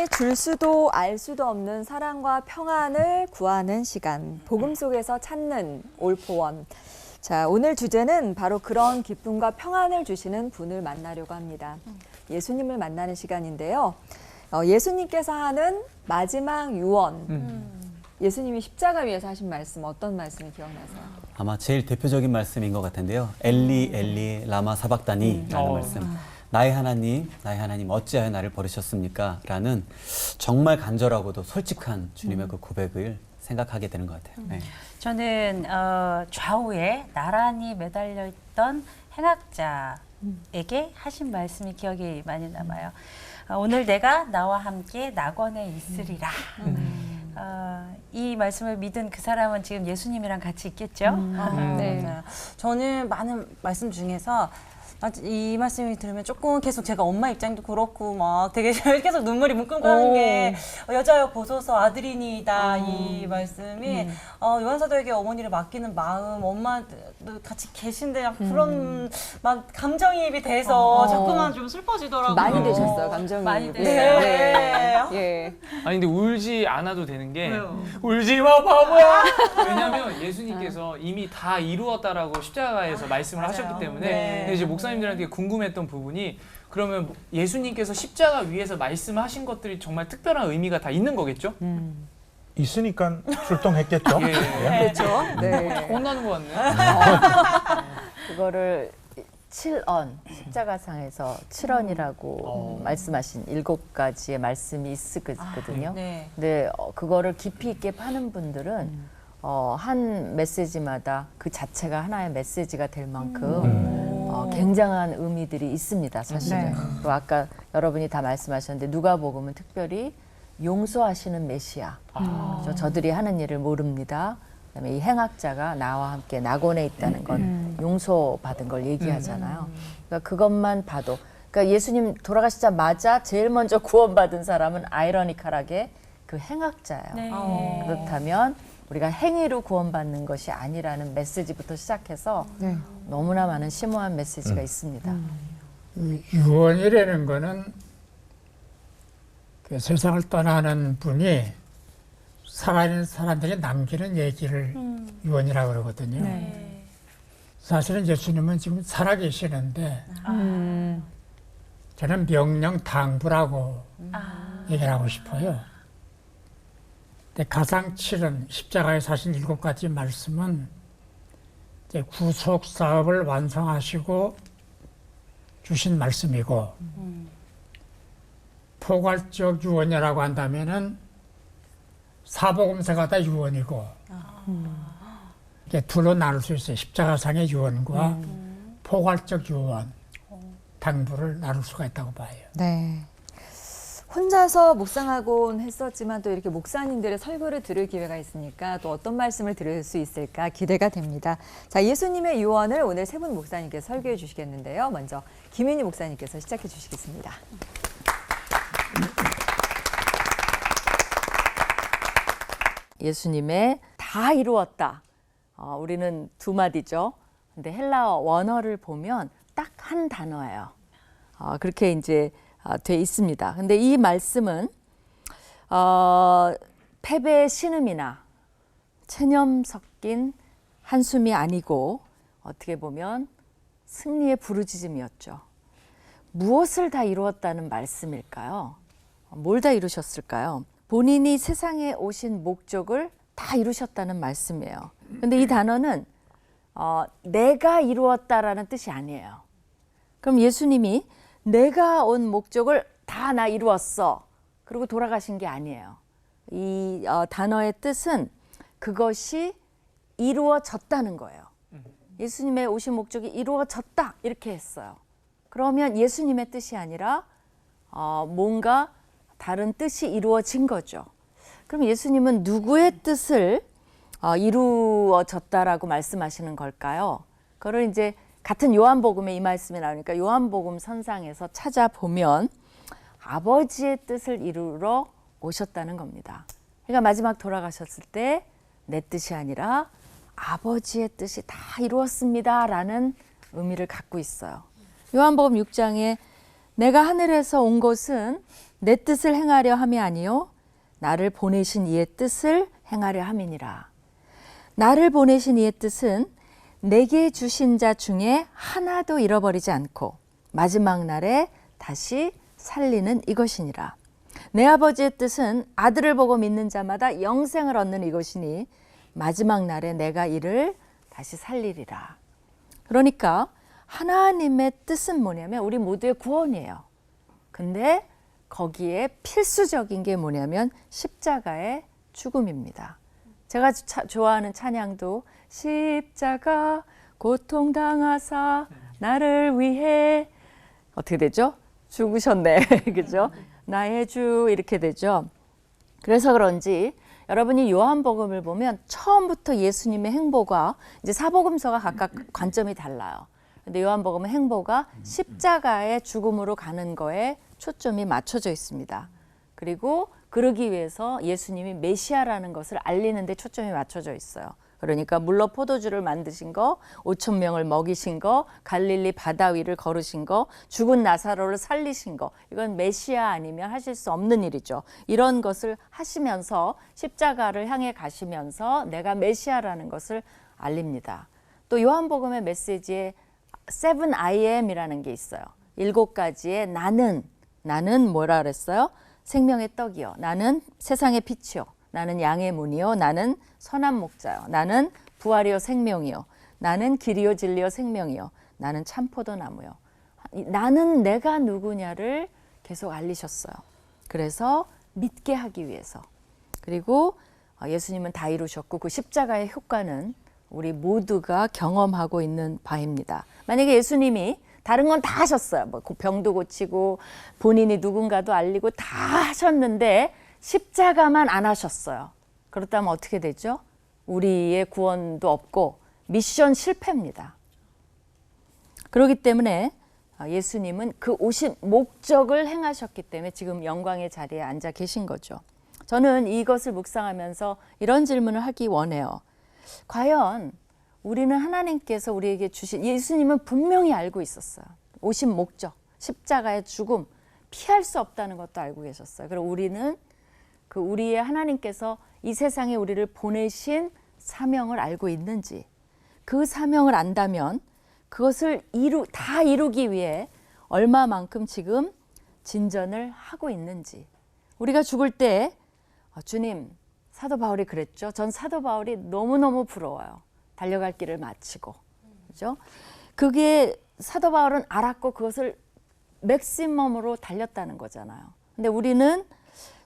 세상이 줄 수도 알 수도 없는 사랑과 평안을 구하는 시간. 복음 속에서 찾는 올포원. 자, 오늘 주제는 바로 그런 기쁨과 평안을 주시는 분을 만나려고 합니다. 예수님을 만나는 시간인데요. 예수님께서 하는 마지막 유언. 예수님이 십자가 위에서 하신 말씀, 어떤 말씀이 기억나세요? 아마 제일 대표적인 말씀인 것 같은데요. 엘리 엘리 라마 사박다니라는 말씀. 나의 하나님 어찌하여 나를 버리셨습니까? 라는 정말 간절하고도 솔직한 주님의 그 고백을 생각하게 되는 것 같아요. 네. 저는 좌우에 나란히 매달려 있던 행악자에게 하신 말씀이 기억이 많이 남아요. 오늘 내가 나와 함께 낙원에 있으리라. 이 말씀을 믿은 그 사람은 지금 예수님이랑 같이 있겠죠? 네. 저는 많은 말씀 중에서 이 말씀이 들으면 조금 계속 제가 엄마 입장도 그렇고 막 되게 계속 눈물이 뭉클하는 게 여자여 보소서 아들이니이다 이 말씀이 요한사도에게 어머니를 맡기는 마음 엄마도 같이 계신데 그런 막 감정이입이 돼서 자꾸만 좀 슬퍼지더라고요. 많이 되셨어요, 감정이. 많이 네. 됐어요. 예. 아니 근데 울지 않아도 되는 게 왜요? 울지 마 바보야. 왜냐하면 예수님께서 이미 다 이루었다라고 십자가에서 말씀을 하셨기 때문에. 네. 근데 이제 목사님들한테 궁금했던 부분이 그러면 예수님께서 십자가 위에서 말씀하신 것들이 정말 특별한 의미가 다 있는 거겠죠? 있으니까 출동했겠죠. 예. 그렇죠. 네. 혼나는 것 같네. 그거를 7언, 십자가상에서 7언이라고 말씀하신 7가지의 말씀이 있거든요. 네. 근데 그거를 깊이 있게 파는 분들은 한 메시지마다 그 자체가 하나의 메시지가 될 만큼 굉장한 의미들이 있습니다, 사실은. 그리고 아까 여러분이 다 말씀하셨는데 누가복음은 특별히 용서하시는 메시아. 저들이 하는 일을 모릅니다. 그다음에 이 행악자가 나와 함께 낙원에 있다는 건 용서받은 걸 얘기하잖아요. 그러니까 그것만 봐도, 그러니까 예수님 돌아가시자마자 제일 먼저 구원받은 사람은 아이러니컬하게 그 행악자예요. 네. 그렇다면 우리가 행위로 구원받는 것이 아니라는 메시지부터 시작해서 너무나 많은 심오한 메시지가 있습니다. 유언이라는 거는 그 세상을 떠나는 분이 살아있는 사람들이 남기는 얘기를 유언이라고 그러거든요. 네. 사실은 예수님은 지금 살아계시는데 저는 명령당부라고 얘기를 하고 싶어요. 근데 가상 7은 십자가에 사신 7가지 말씀은 이제 구속 사업을 완성하시고 주신 말씀이고 포괄적 유언이라고 한다면은 사복음서가 다 유언이고 이게 둘로 나눌 수 있어요. 십자가상의 유언과 포괄적 유언, 당부를 나눌 수가 있다고 봐요. 네. 혼자서 묵상하곤 했었지만 또 이렇게 목사님들의 설교를 들을 기회가 있으니까 또 어떤 말씀을 들을 수 있을까 기대가 됩니다. 자, 예수님의 유언을 오늘 세 분 목사님께서 설교해 주시겠는데요. 먼저 김윤희 목사님께서 시작해 주시겠습니다. 예수님의 다 이루었다. 우리는 두 마디죠. 근데 헬라어 원어를 보면 딱 한 단어예요. 그렇게 이제 돼 있습니다. 근데 이 말씀은 패배의 신음이나 체념 섞인 한숨이 아니고 어떻게 보면 승리의 부르짖음이었죠. 무엇을 다 이루었다는 말씀일까요? 뭘 다 이루셨을까요? 본인이 세상에 오신 목적을 다 이루셨다는 말씀이에요. 근데 이 단어는 내가 이루었다라는 뜻이 아니에요. 그럼 예수님이 내가 온 목적을 다 나 이루었어. 그리고 돌아가신 게 아니에요. 이 단어의 뜻은 그것이 이루어졌다는 거예요. 예수님의 오신 목적이 이루어졌다. 이렇게 했어요. 그러면 예수님의 뜻이 아니라 뭔가 다른 뜻이 이루어진 거죠. 그럼 예수님은 누구의 뜻을 이루어졌다라고 말씀하시는 걸까요? 그걸 이제 같은 요한복음에 이 말씀이 나오니까 요한복음 선상에서 찾아보면 아버지의 뜻을 이루러 오셨다는 겁니다. 그러니까 마지막 돌아가셨을 때 내 뜻이 아니라 아버지의 뜻이 다 이루었습니다라는 의미를 갖고 있어요. 요한복음 6장에 내가 하늘에서 온 것은 내 뜻을 행하려 함이 아니요 나를 보내신 이의 뜻을 행하려 함이니라. 나를 보내신 이의 뜻은 내게 주신 자 중에 하나도 잃어버리지 않고 마지막 날에 다시 살리는 이것이니라. 내 아버지의 뜻은 아들을 보고 믿는 자마다 영생을 얻는 이것이니 마지막 날에 내가 이를 다시 살리리라. 그러니까 하나님의 뜻은 뭐냐면 우리 모두의 구원이에요. 근데 거기에 필수적인 게 뭐냐면 십자가의 죽음입니다. 제가 좋아하는 찬양도 십자가 고통당하사 나를 위해 어떻게 되죠? 죽으셨네. 그죠? 나의 주 이렇게 되죠. 그래서 그런지 여러분이 요한복음을 보면 처음부터 예수님의 행보가 이제 사복음서가 각각 관점이 달라요. 근데 요한복음은 행보가 십자가의 죽음으로 가는 거에 초점이 맞춰져 있습니다. 그리고 그러기 위해서 예수님이 메시아라는 것을 알리는 데 초점이 맞춰져 있어요. 그러니까 물로 포도주를 만드신 거, 5천 명을 먹이신 거, 갈릴리 바다 위를 걸으신 거, 죽은 나사로를 살리신 거, 이건 메시아 아니면 하실 수 없는 일이죠. 이런 것을 하시면서 십자가를 향해 가시면서 내가 메시아라는 것을 알립니다. 또 요한복음의 메시지에 7 I am이라는 게 있어요. 7가지의 나는 뭐라 그랬어요? 생명의 떡이요. 나는 세상의 빛이요. 나는 양의 문이요. 나는 선한 목자요. 나는 부활이요 생명이요. 나는 길이요 진리요 생명이요. 나는 참포도나무요. 나는 내가 누구냐를 계속 알리셨어요. 그래서 믿게 하기 위해서. 그리고 예수님은 다 이루셨고 그 십자가의 효과는 우리 모두가 경험하고 있는 바입니다. 만약에 예수님이 다른 건 다 하셨어요. 뭐 병도 고치고 본인이 누군가도 알리고 다 하셨는데 십자가만 안 하셨어요. 그렇다면 어떻게 되죠? 우리의 구원도 없고 미션 실패입니다. 그렇기 때문에 예수님은 그 오신 목적을 행하셨기 때문에 지금 영광의 자리에 앉아 계신 거죠. 저는 이것을 묵상하면서 이런 질문을 하기 원해요. 과연 우리는 하나님께서 우리에게 주신 예수님은 분명히 알고 있었어요. 오신 목적, 십자가의 죽음, 피할 수 없다는 것도 알고 계셨어요. 그리고 우리는 그 우리의 하나님께서 이 세상에 우리를 보내신 사명을 알고 있는지, 그 사명을 안다면 그것을 다 이루기 위해 얼마만큼 지금 진전을 하고 있는지. 우리가 죽을 때 주님, 사도 바울이 그랬죠. 전 사도 바울이 너무너무 부러워요. 달려갈 길을 마치고. 그죠? 그게 사도 바울은 알았고 그것을 맥시멈으로 달렸다는 거잖아요. 근데 우리는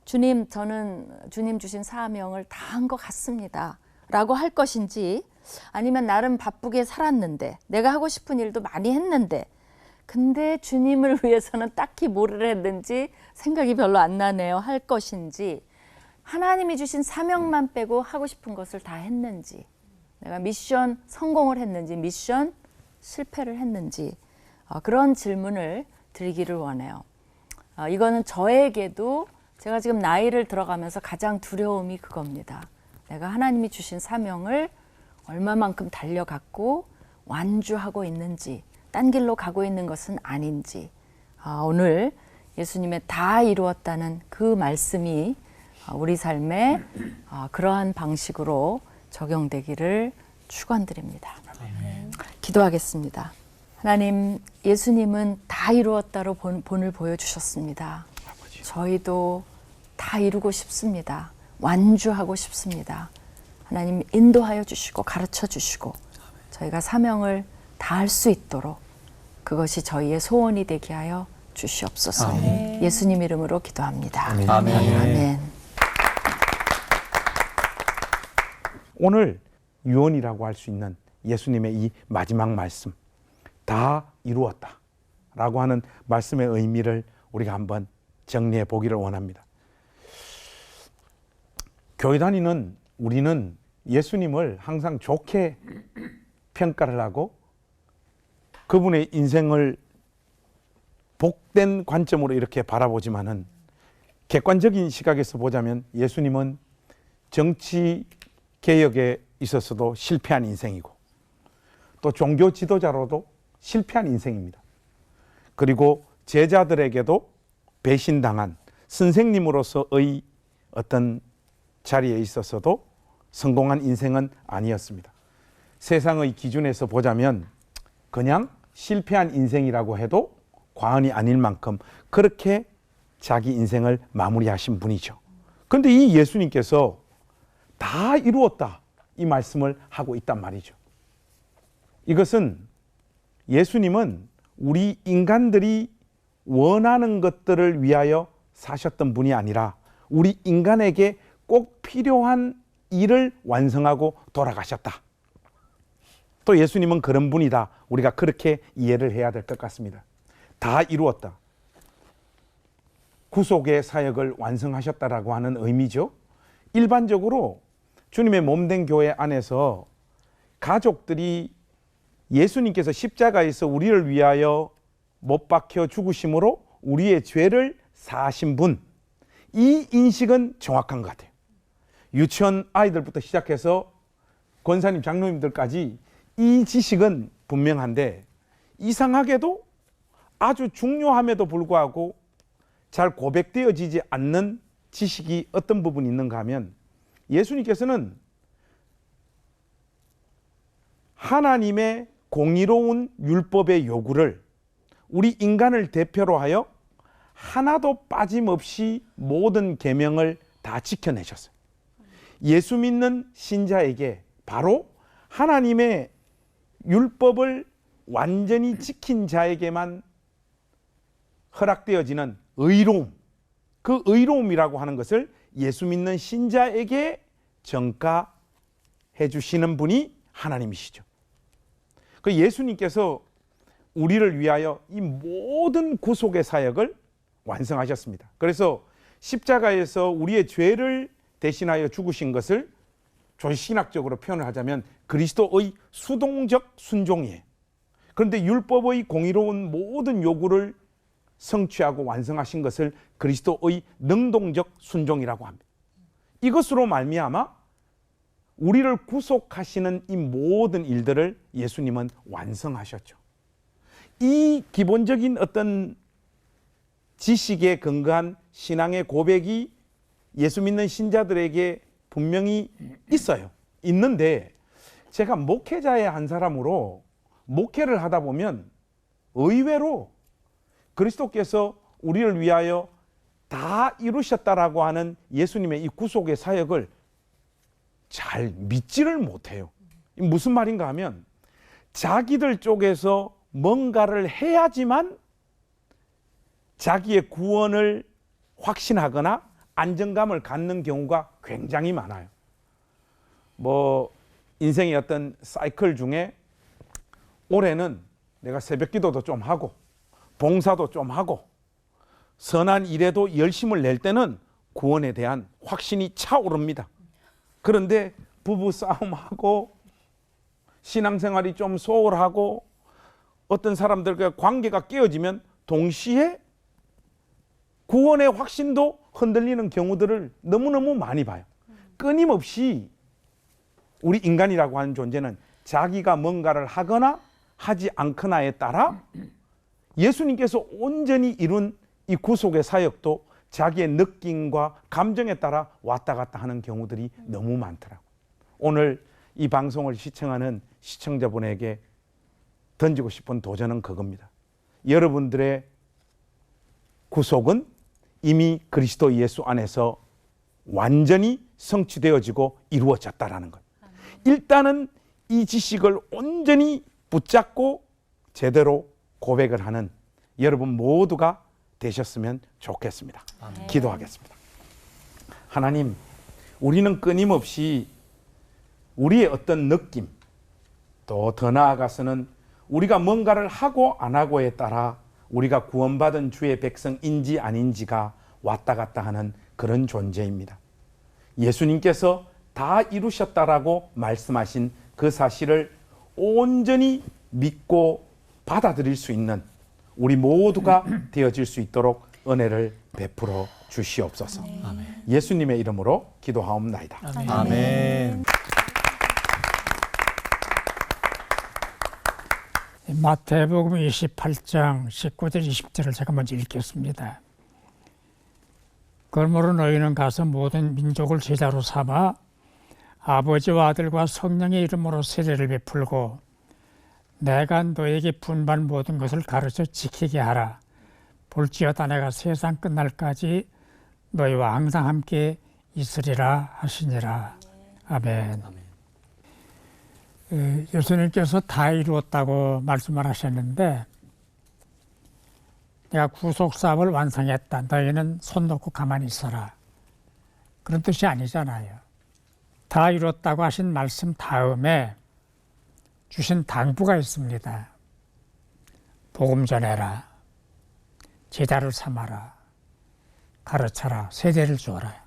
주님, 저는 주님 주신 사명을 다 한 것 같습니다. 라고 할 것인지 아니면 나름 바쁘게 살았는데 내가 하고 싶은 일도 많이 했는데 근데 주님을 위해서는 딱히 뭐를 했는지 생각이 별로 안 나네요. 할 것인지 하나님이 주신 사명만 빼고 하고 싶은 것을 다 했는지 내가 미션 성공을 했는지 미션 실패를 했는지 그런 질문을 드리기를 원해요. 이거는 저에게도 제가 지금 나이를 들어가면서 가장 두려움이 그겁니다. 내가 하나님이 주신 사명을 얼마만큼 달려갔고 완주하고 있는지 딴 길로 가고 있는 것은 아닌지 오늘 예수님의 다 이루었다는 그 말씀이 우리 삶에 그러한 방식으로 적용되기를 축원드립니다. 기도하겠습니다. 하나님, 예수님은 다 이루었다로 본을 보여주셨습니다. 저희도 다 이루고 싶습니다. 완주하고 싶습니다. 하나님 인도하여 주시고 가르쳐 주시고 저희가 사명을 다할 수 있도록 그것이 저희의 소원이 되게 하여 주시옵소서. 아멘. 예수님 이름으로 기도합니다. 아멘. 아멘. 오늘 유언이라고 할 수 있는 예수님의 이 마지막 말씀, 다 이루었다 라고 하는 말씀의 의미를 우리가 한번 정리해 보기를 원합니다. 교회 다니는 우리는 예수님을 항상 좋게 평가를 하고 그분의 인생을 복된 관점으로 이렇게 바라보지만은 객관적인 시각에서 보자면 예수님은 정치 개혁에 있어서도 실패한 인생이고 또 종교 지도자로도 실패한 인생입니다. 그리고 제자들에게도 배신당한 선생님으로서의 어떤 자리에 있어서도 성공한 인생은 아니었습니다. 세상의 기준에서 보자면 그냥 실패한 인생이라고 해도 과언이 아닐 만큼 그렇게 자기 인생을 마무리하신 분이죠. 그런데 이 예수님께서 다 이루었다 이 말씀을 하고 있단 말이죠. 이것은 예수님은 우리 인간들이 원하는 것들을 위하여 사셨던 분이 아니라 우리 인간에게 꼭 필요한 일을 완성하고 돌아가셨다. 또 예수님은 그런 분이다. 우리가 그렇게 이해를 해야 될 것 같습니다. 다 이루었다. 구속의 사역을 완성하셨다라고 하는 의미죠. 일반적으로 주님의 몸된 교회 안에서 가족들이 예수님께서 십자가에서 우리를 위하여 못 박혀 죽으심으로 우리의 죄를 사하신 분, 이 인식은 정확한 것 같아요. 유치원 아이들부터 시작해서 권사님, 장로님들까지 이 지식은 분명한데 이상하게도 아주 중요함에도 불구하고 잘 고백되어지지 않는 지식이 어떤 부분이 있는가 하면 예수님께서는 하나님의 공의로운 율법의 요구를 우리 인간을 대표로 하여 하나도 빠짐없이 모든 계명을 다 지켜내셨어요. 예수 믿는 신자에게 바로 하나님의 율법을 완전히 지킨 자에게만 허락되어지는 의로움, 그 의로움이라고 하는 것을 예수 믿는 신자에게 전가해 주시는 분이 하나님이시죠. 그 예수님께서 우리를 위하여 이 모든 구속의 사역을 완성하셨습니다. 그래서 십자가에서 우리의 죄를 대신하여 죽으신 것을 조신학적으로 표현을 하자면 그리스도의 수동적 순종이에요. 그런데 율법의 공의로운 모든 요구를 성취하고 완성하신 것을 그리스도의 능동적 순종이라고 합니다. 이것으로 말미암아 우리를 구속하시는 이 모든 일들을 예수님은 완성하셨죠. 이 기본적인 어떤 지식에 근거한 신앙의 고백이 예수 믿는 신자들에게 분명히 있어요. 있는데 제가 목회자의 한 사람으로 목회를 하다 보면 의외로 그리스도께서 우리를 위하여 다 이루셨다라고 하는 예수님의 이 구속의 사역을 잘 믿지를 못해요. 무슨 말인가 하면 자기들 쪽에서 뭔가를 해야지만 자기의 구원을 확신하거나 안정감을 갖는 경우가 굉장히 많아요. 뭐 인생의 어떤 사이클 중에 올해는 내가 새벽 기도도 좀 하고 봉사도 좀 하고 선한 일에도 열심을 낼 때는 구원에 대한 확신이 차오릅니다. 그런데 부부 싸움하고 신앙생활이 좀 소홀하고 어떤 사람들과 관계가 깨어지면 동시에 구원의 확신도 흔들리는 경우들을 너무너무 많이 봐요. 끊임없이 우리 인간이라고 하는 존재는 자기가 뭔가를 하거나 하지 않거나에 따라 예수님께서 온전히 이룬 이 구속의 사역도 자기의 느낌과 감정에 따라 왔다 갔다 하는 경우들이 너무 많더라고요. 오늘 이 방송을 시청하는 시청자분에게 던지고 싶은 도전은 그겁니다. 여러분들의 구속은 이미 그리스도 예수 안에서 완전히 성취되어지고 이루어졌다라는 것. 일단은 이 지식을 온전히 붙잡고 제대로 고백을 하는 여러분 모두가 되셨으면 좋겠습니다. 기도하겠습니다. 하나님, 우리는 끊임없이 우리의 어떤 느낌, 또 더 나아가서는 우리가 뭔가를 하고 안 하고에 따라 우리가 구원받은 주의 백성인지 아닌지가 왔다 갔다 하는 그런 존재입니다. 예수님께서 다 이루셨다라고 말씀하신 그 사실을 온전히 믿고 받아들일 수 있는 우리 모두가 되어질 수 있도록 은혜를 베풀어 주시옵소서. 아멘. 예수님의 이름으로 기도하옵나이다. 아멘. 아멘. 마태복음 28장 19절 20절을 제가 먼저 읽겠습니다. 그러므로 너희는 가서 모든 민족을 제자로 삼아 아버지와 아들과 성령의 이름으로 세례를 베풀고 내가 너에게 분반 모든 것을 가르쳐 지키게 하라. 볼지어다 내가 세상 끝날까지 너희와 항상 함께 있으리라 하시니라. 아멘. 예수님께서 다 이루었다고 말씀을 하셨는데 내가 구속사업을 완성했다. 너희는 손 놓고 가만히 있어라. 그런 뜻이 아니잖아요. 다 이뤘다고 하신 말씀 다음에 주신 당부가 있습니다. 복음 전해라. 제자를 삼아라. 가르쳐라. 세례를 주어라.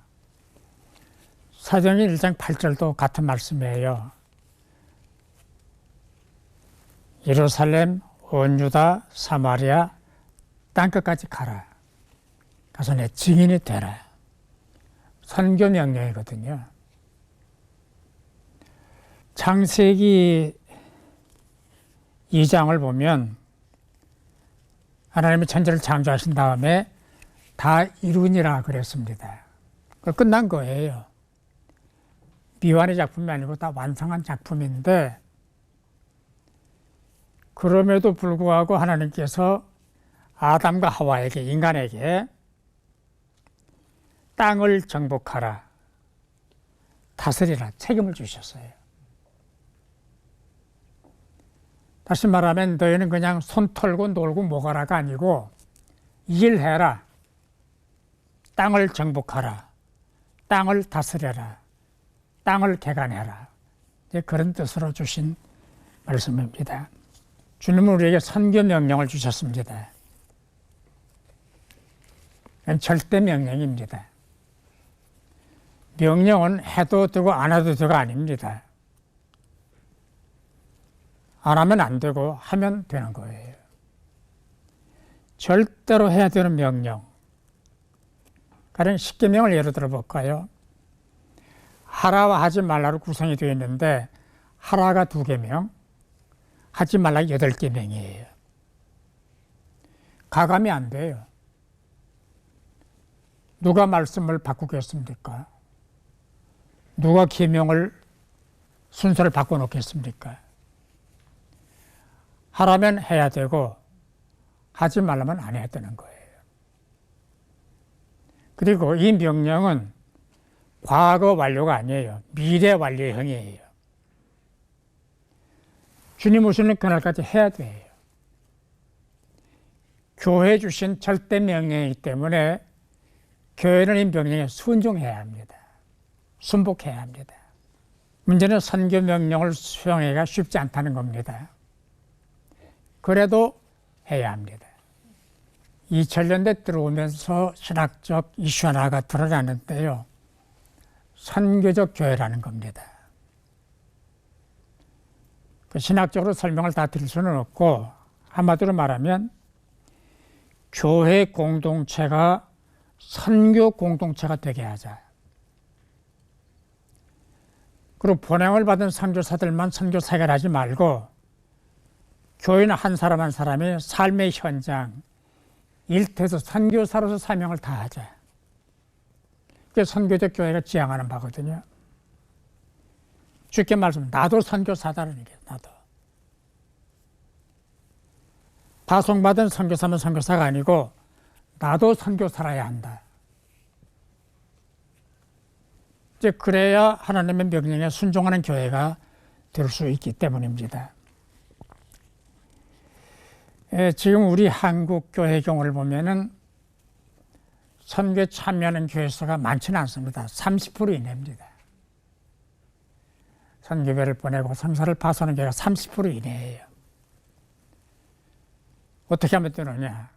사도행전 1장 8절도 같은 말씀이에요. 예루살렘, 온 유다, 사마리아 땅끝까지 가라. 가서 내 증인이 되라. 선교 명령이거든요. 창세기 2장을 보면 하나님이 천지를 창조하신 다음에 다 이루니라 그랬습니다. 끝난 거예요. 미완의 작품이 아니고 다 완성한 작품인데 그럼에도 불구하고 하나님께서 아담과 하와에게, 인간에게 땅을 정복하라, 다스리라 책임을 주셨어요. 다시 말하면 너희는 그냥 손 털고 놀고 뭐가라가 아니고 일해라, 땅을 정복하라, 땅을 다스려라, 땅을 개간해라. 그런 뜻으로 주신 말씀입니다. 주님은 우리에게 선교 명령을 주셨습니다. 절대 명령입니다. 명령은 해도 되고 안 해도 되고 아닙니다. 안 하면 안 되고 하면 되는 거예요. 절대로 해야 되는 명령. 가령 10계명을 예로 들어볼까요? 하라와 하지 말라로 구성이 되어 있는데 하라가 2계명, 하지 말라 8계명이에요. 가감이 안 돼요. 누가 말씀을 바꾸겠습니까? 누가 계명을 순서를 바꿔놓겠습니까? 하라면 해야 되고 하지 말라면 안 해야 되는 거예요. 그리고 이 명령은 과거 완료가 아니에요. 미래 완료형이에요. 주님 오시는 그날까지 해야 돼요. 교회 주신 절대 명령이기 때문에 교회는 이 명령에 순종해야 합니다. 순복해야 합니다. 문제는 선교 명령을 수행하기가 쉽지 않다는 겁니다. 그래도 해야 합니다. 2000년대 들어오면서 신학적 이슈 하나가 드러나는데요. 선교적 교회라는 겁니다. 신학적으로 설명을 다 드릴 수는 없고 한마디로 말하면 교회 공동체가 선교 공동체가 되게 하자. 그리고 번영을 받은 선교사들만 선교 사역을 하지 말고 교회는 한 사람 한 사람이 삶의 현장, 일터에서 선교사로서 사명을 다하자. 그게 선교적 교회가 지향하는 바거든요. 쉽게 말하면 나도 선교사다라는 게 나도. 파송받은 선교사면 선교사가 아니고 나도 선교사라야 한다. 이제 그래야 하나님의 명령에 순종하는 교회가 될 수 있기 때문입니다. 지금 우리 한국 교회 경우를 보면은 선교에 참여하는 교회 수가 많지는 않습니다. 30% 이내입니다. 선교배를 보내고 성사를 파송하는 교회가 30% 이내예요. 어떻게 하면 되느냐?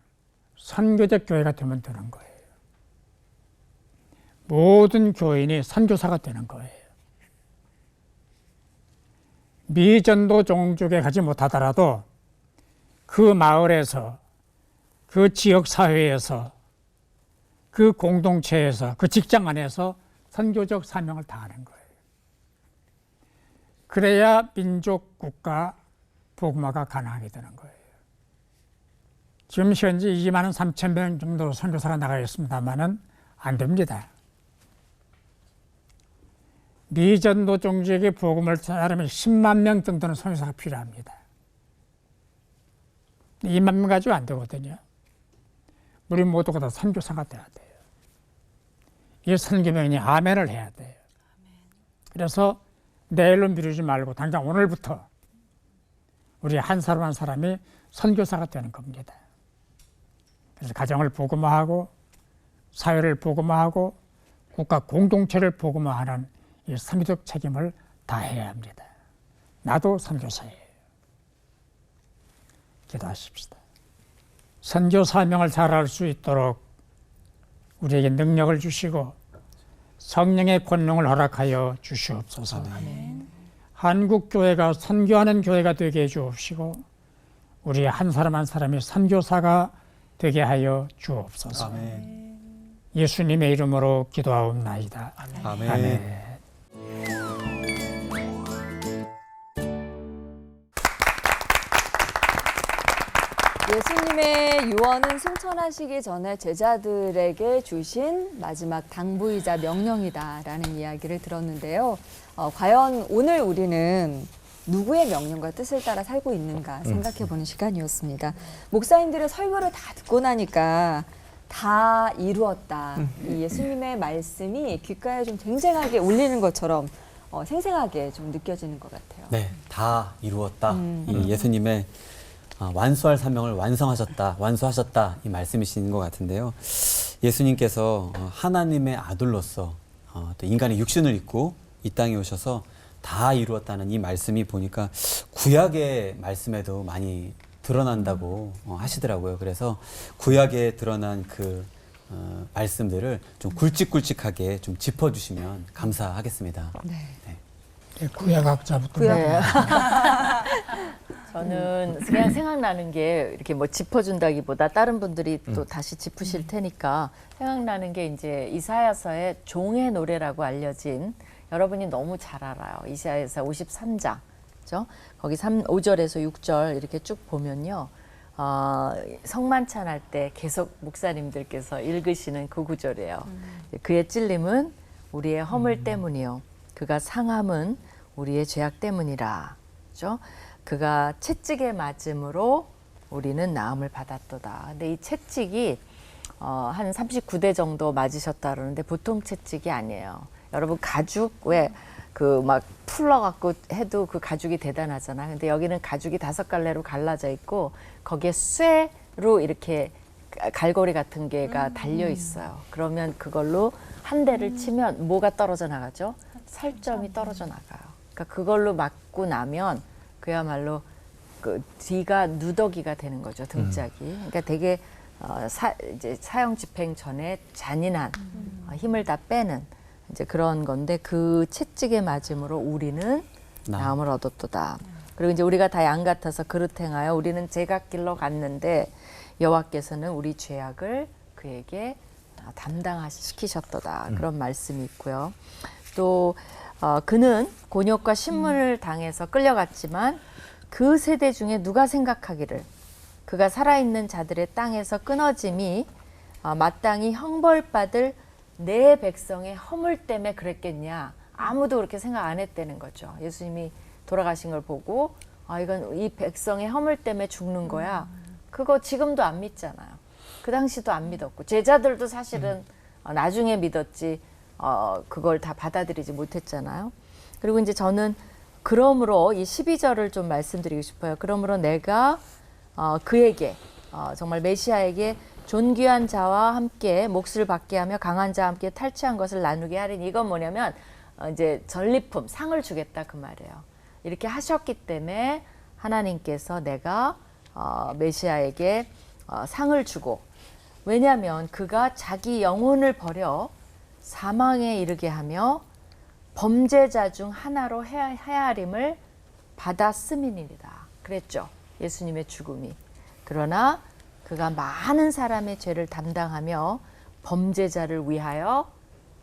선교적 교회가 되면 되는 거예요. 모든 교인이 선교사가 되는 거예요. 미전도 종족에 가지 못하더라도 그 마을에서, 그 지역 사회에서, 그 공동체에서, 그 직장 안에서 선교적 사명을 다하는 거예요. 그래야 민족, 국가, 복음화가 가능하게 되는 거예요. 지금 현재 2만 3천 명 정도 선교사가 나가 있습니다만은 안 됩니다. 미전 노종지에게 복음을 전하려면 10만 명 정도는 선교사가 필요합니다. 2만 명 가지고 안 되거든요. 우리 모두가 다 선교사가 돼야 돼요. 이 선교명이 아멘을 해야 돼요. 그래서 내일로 미루지 말고 당장 오늘부터 우리 한 사람 한 사람이 선교사가 되는 겁니다. 그래서 가정을 복음화하고 사회를 복음화하고 국가 공동체를 복음화하는 이 선교적 책임을 다해야 합니다. 나도 선교사예요. 기도하십시다. 선교 사명을 잘할 수 있도록 우리에게 능력을 주시고 성령의 권능을 허락하여 주시옵소서. 한국 교회가 선교하는 교회가 되게 해 주옵시고 우리 한 사람 한 사람이 선교사가 되게 하여 주옵소서. 아멘. 예수님의 이름으로 기도하옵나이다. 아멘. 아멘. 예수님의 유언은 승천하시기 전에 제자들에게 주신 마지막 당부이자 명령이다라는 이야기를 들었는데요. 과연 오늘 우리는 누구의 명령과 뜻을 따라 살고 있는가 생각해보는 시간이었습니다. 목사님들의 설교를 다 듣고 나니까 다 이루었다. 이 예수님의 말씀이 귓가에 좀 쟁쟁하게 울리는 것처럼 생생하게 좀 느껴지는 것 같아요. 네, 다 이루었다. 이 예수님의 완수할 사명을 완수하셨다 이 말씀이신 것 같은데요. 예수님께서 하나님의 아들로서 또 인간의 육신을 입고 이 땅에 오셔서 다 이루었다는 이 말씀이 보니까 구약의 말씀에도 많이 드러난다고 하시더라고요. 그래서 구약에 드러난 그 말씀들을 좀 굵직굵직하게 좀 짚어주시면 감사하겠습니다. 네. 구약학자부터. 네. 저는 그냥 생각나는 게 이렇게 뭐 짚어준다기보다 다른 분들이 또 다시 짚으실 테니까 생각나는 게 이제 이사야서의 종의 노래라고 알려진 여러분이 너무 잘 알아요. 이사야서 53장. 그죠? 거기 5절에서 6절 이렇게 쭉 보면요. 성만찬 할 때 계속 목사님들께서 읽으시는 그 구절이에요. 그의 찔림은 우리의 허물 때문이요. 그가 상함은 우리의 죄악 때문이라. 그죠? 그가 채찍에 맞음으로 우리는 나음을 받았도다. 근데 이 채찍이 한 39대 정도 맞으셨다 그러는데 보통 채찍이 아니에요. 여러분 가죽 왜 그 막 풀러갖고 해도 그 가죽이 대단하잖아. 근데 여기는 가죽이 5갈래로 갈라져 있고 거기에 쇠로 이렇게 갈고리 같은 게가 달려 있어요. 그러면 그걸로 한 대를 치면 뭐가 떨어져 나가죠? 살점이 떨어져 나가요. 그러니까 그걸로 맞고 나면 그야말로 그 뒤가 누더기가 되는 거죠, 등짝이. 그러니까 되게 이제 사형 집행 전에 잔인한 힘을 다 빼는 이제 그런 건데 그 채찍에 맞음으로 우리는 나음을 얻었도다. 그리고 이제 우리가 다 양 같아서 그릇 행하여 우리는 제각길로 갔는데 여호와께서는 우리 죄악을 그에게 담당시키셨도다. 그런 말씀이 있고요. 또 그는 곤욕과 신문을 당해서 끌려갔지만 그 세대 중에 누가 생각하기를 그가 살아있는 자들의 땅에서 끊어짐이 마땅히 형벌받을 내 백성의 허물 때문에 그랬겠냐. 아무도 그렇게 생각 안 했다는 거죠. 예수님이 돌아가신 걸 보고 이건 이 백성의 허물 때문에 죽는 거야. 그거 지금도 안 믿잖아요. 그 당시도 안 믿었고 제자들도 사실은 나중에 믿었지 그걸 다 받아들이지 못했잖아요. 그리고 이제 저는 그러므로 이 12절을 좀 말씀드리고 싶어요. 그러므로 내가 그에게 정말 메시아에게 존귀한 자와 함께 몫을 받게 하며 강한 자와 함께 탈취한 것을 나누게 하리니 이건 뭐냐면 이제 전리품 상을 주겠다 그 말이에요. 이렇게 하셨기 때문에 하나님께서 내가 메시아에게 상을 주고 왜냐하면 그가 자기 영혼을 버려 사망에 이르게 하며 범죄자 중 하나로 헤아림을 받았음이니이다. 그랬죠. 예수님의 죽음이. 그러나 그가 많은 사람의 죄를 담당하며 범죄자를 위하여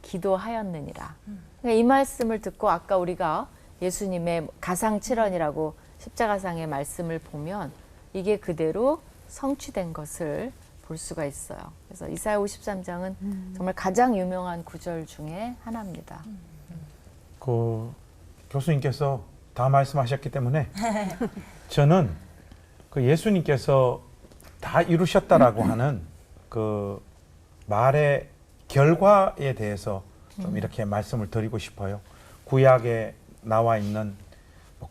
기도하였느니라. 그러니까 이 말씀을 듣고 아까 우리가 예수님의 가상칠언이라고 십자가상의 말씀을 보면 이게 그대로 성취된 것을 볼 수가 있어요. 그래서 이사야 53장은 정말 가장 유명한 구절 중에 하나입니다. 그 교수님께서 다 말씀하셨기 때문에 저는 그 예수님께서 다 이루셨다라고 하는 그 말의 결과에 대해서 좀 이렇게 말씀을 드리고 싶어요. 구약에 나와 있는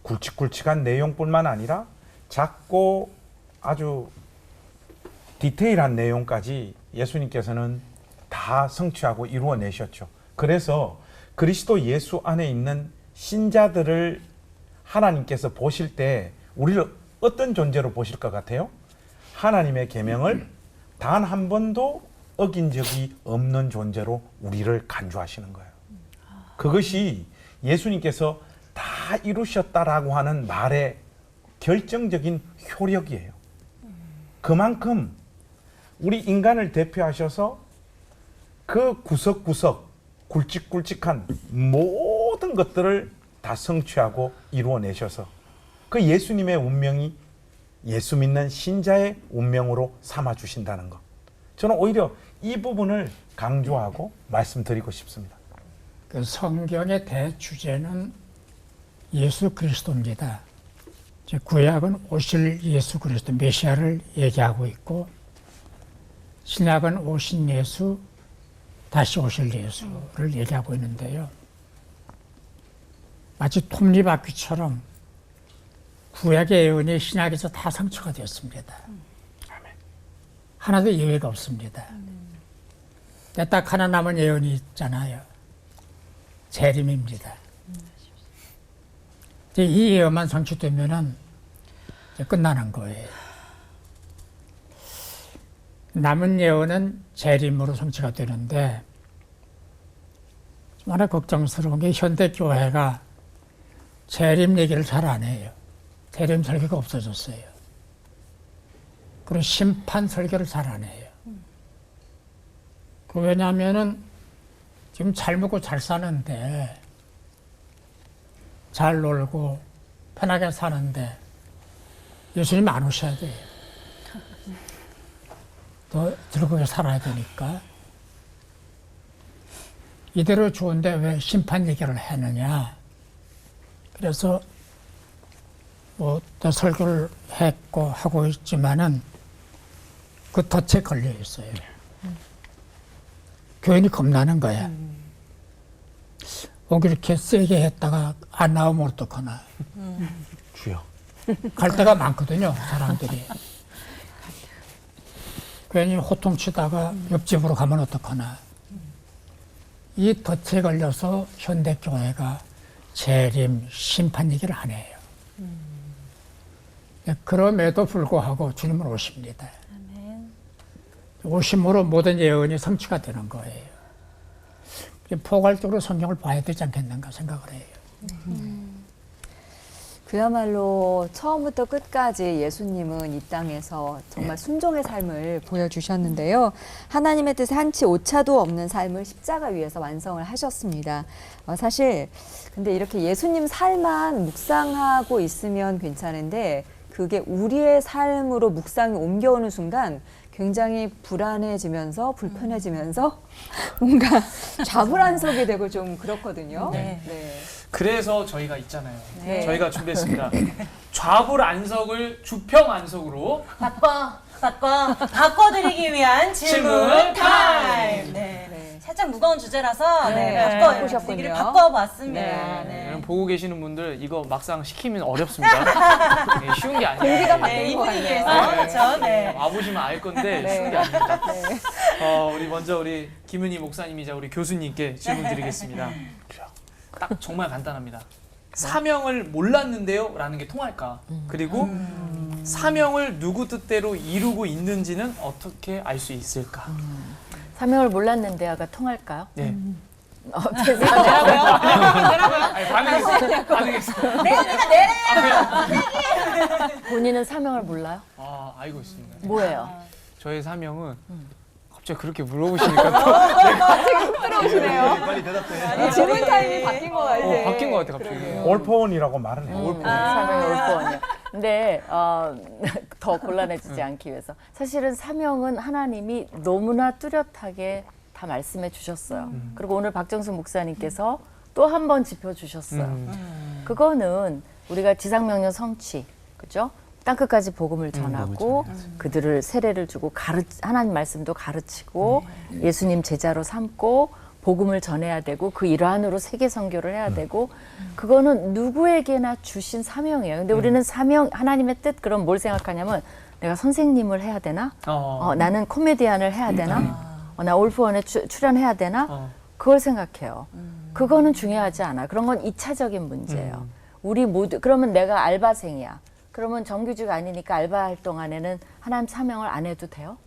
굵직굵직한 내용뿐만 아니라 작고 아주 디테일한 내용까지 예수님께서는 다 성취하고 이루어내셨죠. 그래서 그리스도 예수 안에 있는 신자들을 하나님께서 보실 때 우리를 어떤 존재로 보실 것 같아요? 하나님의 계명을 단 한 번도 어긴 적이 없는 존재로 우리를 간주하시는 거예요. 그것이 예수님께서 다 이루셨다라고 하는 말의 결정적인 효력이에요. 그만큼 우리 인간을 대표하셔서 그 구석구석 굵직굵직한 모든 것들을 다 성취하고 이루어내셔서 그 예수님의 운명이 예수 믿는 신자의 운명으로 삼아주신다는 것. 저는 오히려 이 부분을 강조하고 말씀드리고 싶습니다. 그 성경의 대주제는 예수 그리스도입니다. 이제 구약은 오실 예수 그리스도 메시아를 얘기하고 있고 신약은 오신 예수 다시 오실 예수를 얘기하고 있는데요. 마치 톱니바퀴처럼 구약의 예언이 신약에서 다 성취가 되었습니다. 하나도 예외가 없습니다. 딱 하나 남은 예언이 있잖아요. 재림입니다. 이제 이 예언만 성취되면은 이제 끝나는 거예요. 남은 예언은 재림으로 성취가 되는데 좀 하나 걱정스러운 게 현대 교회가 재림 얘기를 잘 안 해요. 재림 설교가 없어졌어요. 그리고 심판 설교를 잘 안 해요. 그 왜냐하면은 지금 잘 먹고 잘 사는데 잘 놀고 편하게 사는데 예수님 안 오셔야 돼요. 더 즐겁게 살아야 되니까. 이대로 좋은데 왜 심판 얘기를 하느냐. 그래서 뭐 또 설교를 했고 하고 있지만은 그 덫에 걸려 있어요. 교인이 겁나는 거야. 이렇게 세게 했다가 안 나오면 어떡하나. 주여. 갈 데가 많거든요, 사람들이. 괜히 호통치다가 옆집으로 가면 어떡하나. 이 덫에 걸려서 현대교회가 재림, 심판 얘기를 안 해요. 그럼에도 불구하고 주님은 오십니다. 오심으로 모든 예언이 성취가 되는 거예요. 포괄적으로 성경을 봐야 되지 않겠는가 생각을 해요. 그야말로 처음부터 끝까지 예수님은 이 땅에서 정말 순종의 삶을 보여주셨는데요. 하나님의 뜻에 한치 오차도 없는 삶을 십자가 위에서 완성을 하셨습니다. 사실 근데 이렇게 예수님 삶만 묵상하고 있으면 괜찮은데 그게 우리의 삶으로 묵상이 옮겨오는 순간 굉장히 불안해지면서 불편해지면서 뭔가 좌불안석이 되고 좀 그렇거든요. 네. 네. 그래서 저희가 있잖아요. 네. 저희가 준비했습니다. 좌불안석을 주평안석으로 바꿔드리기 위한 질문 타임. 네. 네. 살짝 무거운 주제라서 네, 바꾸셨군요. 얘기를 바꿔봤습니다. 네. 네. 여러분 보고 계시는 분들 이거 막상 시키면 어렵습니다. 네, 쉬운 게 아니에요. 공기가 네, 바뀌는 이 것 분위기에서 같네요. 그렇죠. 네. 와보시면 알 건데 네. 쉬운 게 아닙니다. 네. 우리 먼저 우리 김은희 목사님이자 우리 교수님께 질문 드리겠습니다. 딱 정말 간단합니다. 사명을 몰랐는데요? 라는 게 통할까? 그리고 사명을 누구 뜻대로 이루고 있는지는 어떻게 알 수 있을까? 사명을 몰랐는데야가 통할까요? 네. 죄송합니다. 아니, 반응했어. 내 언니가 내래요. 본인은 사명을 몰라요? 아, 알고 있습니다. 뭐예요? 저의 사명은 갑자기 그렇게 물어보시니까 또 들어오시네요. 빨리 대답해. 질문 타임이 바뀐 것 같아요. 바뀐 것 같아 갑자기. 올포원이라고 말을 해요. 올포. 사명이 올 거예요. 근데 더 곤란해지지 않기 위해서. 사실은 사명은 하나님이 너무나 뚜렷하게 다 말씀해 주셨어요. 그리고 오늘 박정숙 목사님께서 또 한 번 짚어주셨어요. 그거는 우리가 지상명령 성취, 그죠? 땅끝까지 복음을 전하고 그들을 세례를 주고 하나님 말씀도 가르치고 예수님 제자로 삼고 복음을 전해야 되고 그 일환으로 세계 선교를 해야 되고 그거는 누구에게나 주신 사명이에요. 근데 우리는 사명, 하나님의 뜻 그럼 뭘 생각하냐면 내가 선생님을 해야 되나? 나는 코미디언을 해야 되나? 나 올프원에 출연해야 되나? 그걸 생각해요. 그거는 중요하지 않아. 그런 건 2차적인 문제예요. 우리 모두 그러면 내가 알바생이야. 그러면 정규직 아니니까 알바 활동 안에는 하나님 사명을 안 해도 돼요?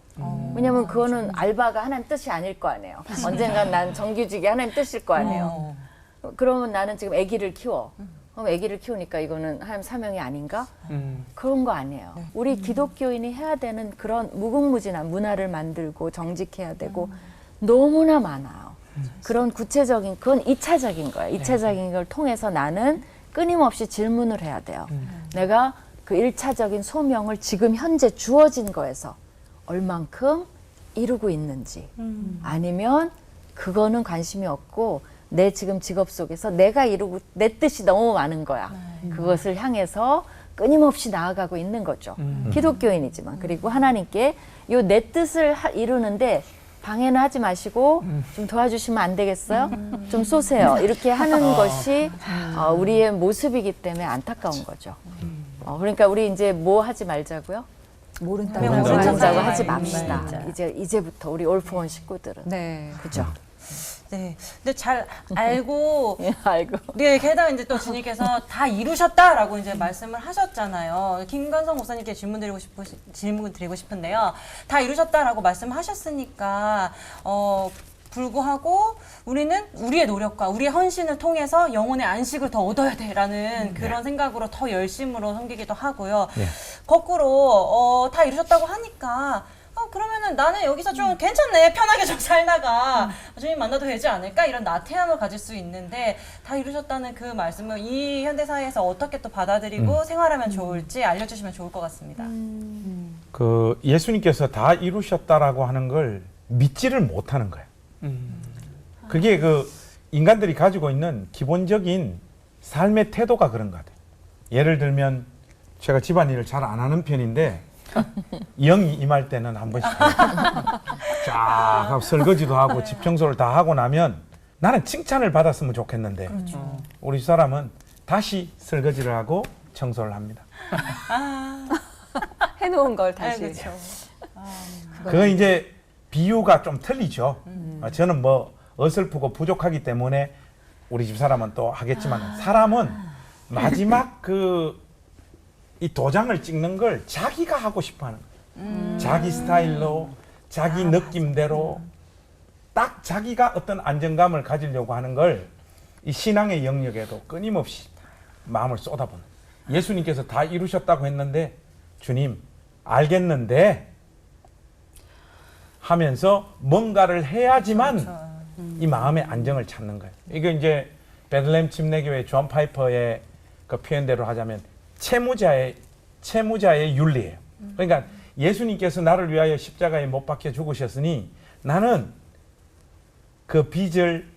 왜냐면 그거는 알바가 하나님 뜻이 아닐 거 아니에요. 언젠간 난 정규직이 하나님 뜻일 거 아니에요. 그러면 나는 지금 아기를 키워. 그럼 아기를 키우니까 이거는 하나님 사명이 아닌가? 그런 거 아니에요. 우리 기독교인이 해야 되는 그런 무궁무진한 문화를 만들고 정직해야 되고 너무나 많아요. 그런 구체적인 그건 2차적인 거예요. 2차적인 걸 통해서 나는 끊임없이 질문을 해야 돼요. 내가 그 1차적인 소명을 지금 현재 주어진 거에서 얼만큼 이루고 있는지 아니면 그거는 관심이 없고 내 지금 직업 속에서 내가 이루고 내 뜻이 너무 많은 거야. 그것을 향해서 끊임없이 나아가고 있는 거죠. 기독교인이지만 그리고 하나님께 요 내 뜻을 이루는데 방해는 하지 마시고 좀 도와주시면 안 되겠어요? 좀 쏘세요. 이렇게 하는 것이 우리의 모습이기 때문에 안타까운 거죠. 그러니까 우리 이제 뭐 하지 말자고요? 모른다고 모른다고 하지 맙시다. 이제부터 우리 올프원 식구들은. 네. 그죠? 네. 근데 잘 알고 알고. 네, 게다가 이제 또 주님께서 다 이루셨다라고 이제 말씀을 하셨잖아요. 김관성 목사님께 질문 드리고 싶은데요. 다 이루셨다라고 말씀하셨으니까 불구하고 우리는 우리의 노력과 우리의 헌신을 통해서 영혼의 안식을 더 얻어야 돼라는 그런 생각으로 더 열심으로 섬기기도 하고요. 거꾸로 다 이루셨다고 하니까 그러면은 나는 여기서 좀 괜찮네, 편하게 좀 살다가 주님 만나도 되지 않을까, 이런 나태함을 가질 수 있는데 다 이루셨다는 그 말씀을 이 현대 사회에서 어떻게 또 받아들이고 생활하면 좋을지 알려주시면 좋을 것 같습니다. 그 예수님께서 다 이루셨다라고 하는 걸 믿지를 못하는 거예요. 그게 그 인간들이 가지고 있는 기본적인 삶의 태도가 그런 것 같아요. 예를 들면 제가 집안일을 잘 안 하는 편인데 영이 임할 때는 한 번씩 쫙 설거지도 하고 집 청소를 다 하고 나면 나는 칭찬을 받았으면 좋겠는데 우리 사람은 다시 설거지를 하고 청소를 합니다. 해놓은 걸 다시. 그렇죠. 그건 이제 비유가 좀 틀리죠. 저는 뭐 어설프고 부족하기 때문에 우리 집 사람은 또 하겠지만 사람은 마지막 이 도장을 찍는 걸 자기가 하고 싶어 하는 거예요. 자기 스타일로, 자기 느낌대로 딱 자기가 어떤 안정감을 가지려고 하는 걸 이 신앙의 영역에도 끊임없이 마음을 쏟아부는. 예수님께서 다 이루셨다고 했는데 주님 알겠는데 하면서 뭔가를 해야지만 이 마음의 안정을 찾는 거예요. 이게 이제 베들레헴 침례교회 존 파이퍼의 그 표현대로 하자면 채무자의 윤리예요. 그러니까 예수님께서 나를 위하여 십자가에 못 박혀 죽으셨으니 나는 그 빚을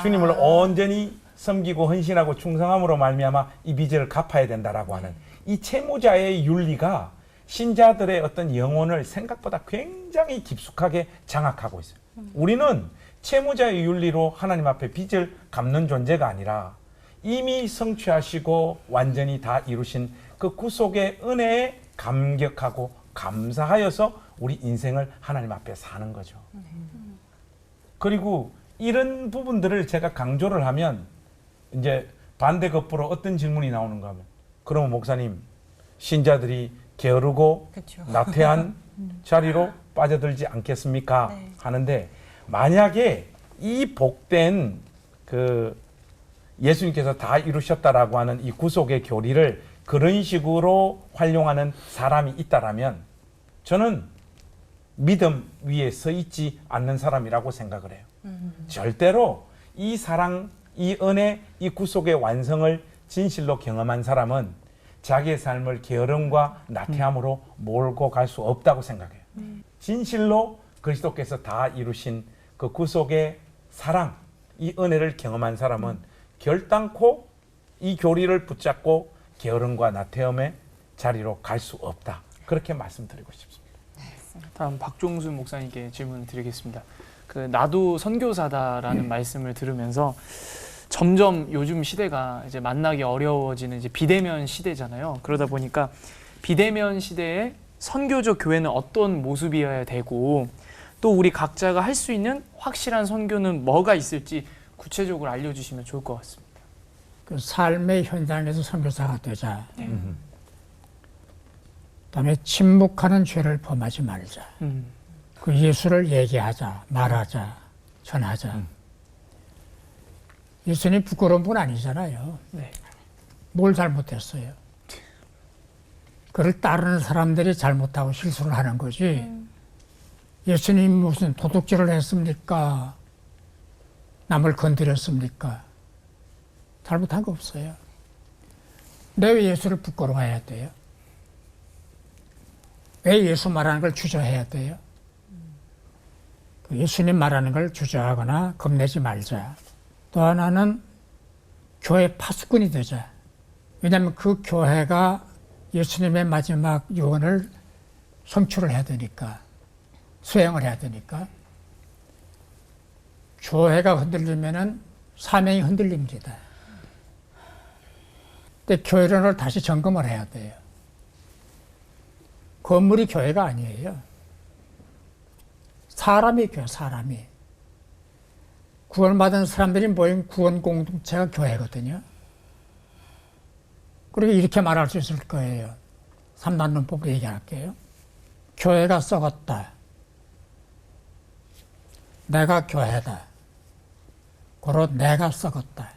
주님을 온전히 섬기고 헌신하고 충성함으로 말미암아 이 빚을 갚아야 된다라고 하는 이 채무자의 윤리가 신자들의 어떤 영혼을 생각보다 굉장히 깊숙하게 장악하고 있어요. 우리는 채무자의 윤리로 하나님 앞에 빚을 갚는 존재가 아니라 이미 성취하시고 완전히 다 이루신 그 구속의 은혜에 감격하고 감사하여서 우리 인생을 하나님 앞에 사는 거죠. 그리고 이런 부분들을 제가 강조를 하면 이제 반대급부로 어떤 질문이 나오는가 하면 그러면 목사님 신자들이 게으르고 그쵸. 나태한 자리로 빠져들지 않겠습니까? 네. 하는데 만약에 이 복된 그 예수님께서 다 이루셨다라고 하는 이 구속의 교리를 그런 식으로 활용하는 사람이 있다라면 저는 믿음 위에 서 있지 않는 사람이라고 생각을 해요. 절대로 이 사랑, 이 은혜, 이 구속의 완성을 진실로 경험한 사람은 자기의 삶을 게으름과 나태함으로 몰고 갈 수 없다고 생각해요. 진실로 그리스도께서 다 이루신 그 구속의 사랑, 이 은혜를 경험한 사람은 결단코 이 교리를 붙잡고 게으름과 나태함의 자리로 갈 수 없다. 그렇게 말씀드리고 싶습니다. 다음 박종순 목사님께 질문을 드리겠습니다. 나도 선교사다라는 말씀을 들으면서 점점 요즘 시대가 이제 만나기 어려워지는 이제 비대면 시대잖아요. 그러다 보니까 비대면 시대에 선교적 교회는 어떤 모습이어야 되고 또 우리 각자가 할 수 있는 확실한 선교는 뭐가 있을지 구체적으로 알려주시면 좋을 것 같습니다. 그 삶의 현장에서 선교사가 되자. 그다음에 침묵하는 죄를 범하지 말자. 그 예수를 얘기하자, 말하자, 전하자. 예수님 부끄러운 분 아니잖아요. 네. 뭘 잘못했어요? 그를 따르는 사람들이 잘못하고 실수를 하는 거지. 예수님 무슨 도둑질을 했습니까? 남을 건드렸습니까? 잘못한 거 없어요. 근데 왜 예수를 부끄러워해야 돼요? 왜 예수 말하는 걸 주저해야 돼요? 그 예수님 말하는 걸 주저하거나 겁내지 말자. 또 하나는 교회 파수꾼이 되자. 왜냐하면 그 교회가 예수님의 마지막 유언을 성취를 해야 되니까, 수행을 해야 되니까. 교회가 흔들리면은 사명이 흔들립니다. 근데 교회를 다시 점검을 해야 돼요. 건물이 교회가 아니에요. 사람이 교회, 사람이. 구원받은 사람들이 모인 구원 공동체가 교회거든요. 그리고 이렇게 말할 수 있을 거예요. 3단 논법으로 얘기할게요. 교회가 썩었다. 내가 교회다. 고로 내가 썩었다.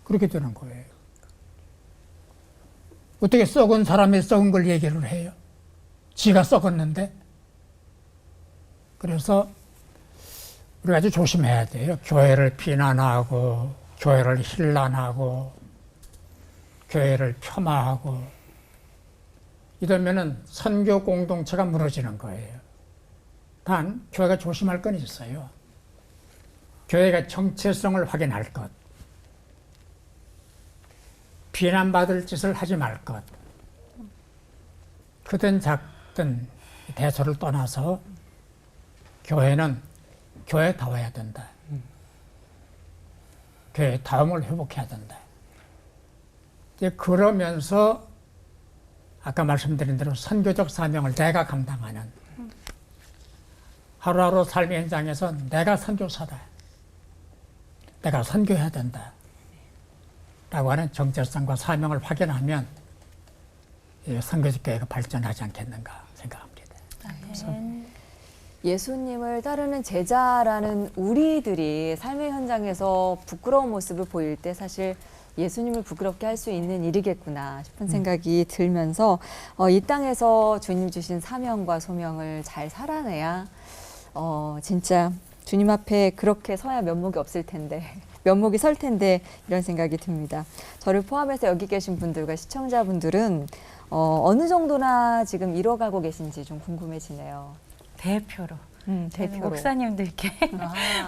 그렇게 되는 거예요. 어떻게 썩은 사람이 썩은 걸 얘기를 해요? 지가 썩었는데. 그래서 우리가 아주 조심해야 돼요. 교회를 비난하고, 교회를 힐난하고, 교회를 폄하하고, 이러면은 선교 공동체가 무너지는 거예요. 단, 교회가 조심할 건 있어요. 교회가 정체성을 확인할 것. 비난받을 짓을 하지 말 것. 크든 작든 대소를 떠나서 교회는 교회다워야 된다. 교회다움을 회복해야 된다. 이제 그러면서 아까 말씀드린 대로 선교적 사명을 내가 감당하는 하루하루 삶의 현장에서 내가 선교사다. 내가 선교해야 된다. 라고 하는 정체성과 사명을 확인하면 선교적 교회가 발전하지 않겠는가 생각합니다. 예수님을 따르는 제자라는 우리들이 삶의 현장에서 부끄러운 모습을 보일 때 사실 예수님을 부끄럽게 할 수 있는 일이겠구나 싶은 생각이 들면서 이 땅에서 주님 주신 사명과 소명을 잘 살아내야 진짜 주님 앞에 그렇게 서야 면목이 없을 텐데 면목이 설 텐데 이런 생각이 듭니다. 저를 포함해서 여기 계신 분들과 시청자분들은 어느 정도나 지금 이뤄가고 계신지 좀 궁금해지네요. 대표로. 대표로. 목사님들께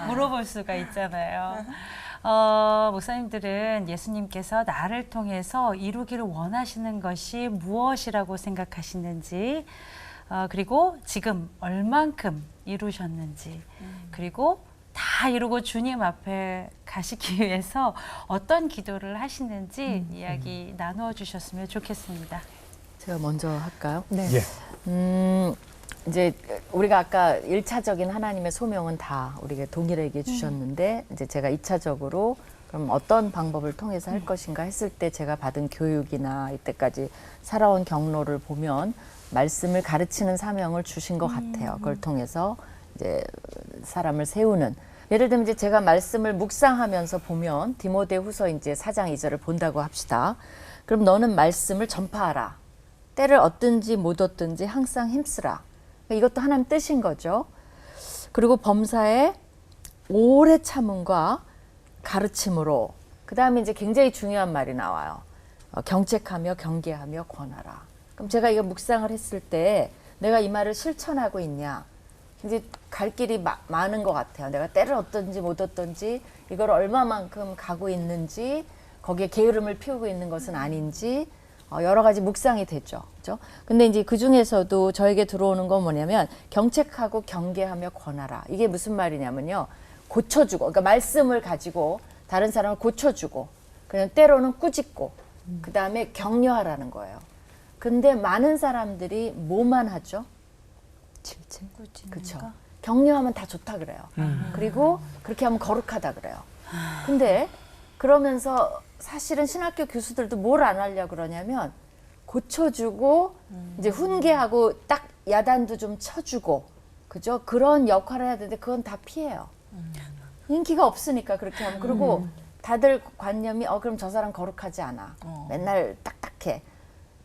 물어볼 수가 있잖아요. 목사님들은 예수님께서 나를 통해서 이루기를 원하시는 것이 무엇이라고 생각하시는지, 그리고 지금 얼만큼 이루셨는지, 그리고 다 이루고 주님 앞에 가시기 위해서 어떤 기도를 하시는지 이야기 나누어 주셨으면 좋겠습니다. 제가 먼저 할까요? 네. 예. 이제 우리가 아까 1차적인 하나님의 소명은 다 우리에게 동일하게 주셨는데 이제 제가 2차적으로 그럼 어떤 방법을 통해서 할 것인가 했을 때 제가 받은 교육이나 이때까지 살아온 경로를 보면 말씀을 가르치는 사명을 주신 것 같아요. 그걸 통해서 이제 사람을 세우는, 예를 들면 이제 제가 말씀을 묵상하면서 보면 디모데후서 이제 4장 2절을 본다고 합시다. 그럼 너는 말씀을 전파하라. 때를 얻든지 못 얻든지 항상 힘쓰라. 이것도 하나님 뜻인 거죠. 그리고 범사에 오래 참음과 가르침으로, 그 다음에 이제 굉장히 중요한 말이 나와요. 경책하며 경계하며 권하라. 그럼 제가 이거 묵상을 했을 때 내가 이 말을 실천하고 있냐? 이제 갈 길이 많은 것 같아요. 내가 때를 얻든지 못 얻든지 이걸 얼마만큼 가고 있는지 거기에 게으름을 피우고 있는 것은 아닌지 여러 가지 묵상이 되죠. 그죠? 근데 이제 그 중에서도 저에게 들어오는 건 뭐냐면 경책하고 경계하며 권하라. 이게 무슨 말이냐면요. 고쳐주고, 그러니까 말씀을 가지고 다른 사람을 고쳐주고, 그냥 때로는 꾸짖고, 그 다음에 격려하라는 거예요. 근데 많은 사람들이 뭐만 하죠? 그렇죠. 격려하면 다 좋다 그래요. 그리고 그렇게 하면 거룩하다 그래요. 근데 그러면서 사실은 신학교 교수들도 뭘 안 하려고 그러냐면 고쳐주고 이제 훈계하고 딱 야단도 좀 쳐주고 그죠? 그런 역할을 해야 되는데 그건 다 피해요. 인기가 없으니까 그렇게 하면. 그리고 다들 관념이 그럼 저 사람 거룩하지 않아. 맨날 딱딱해.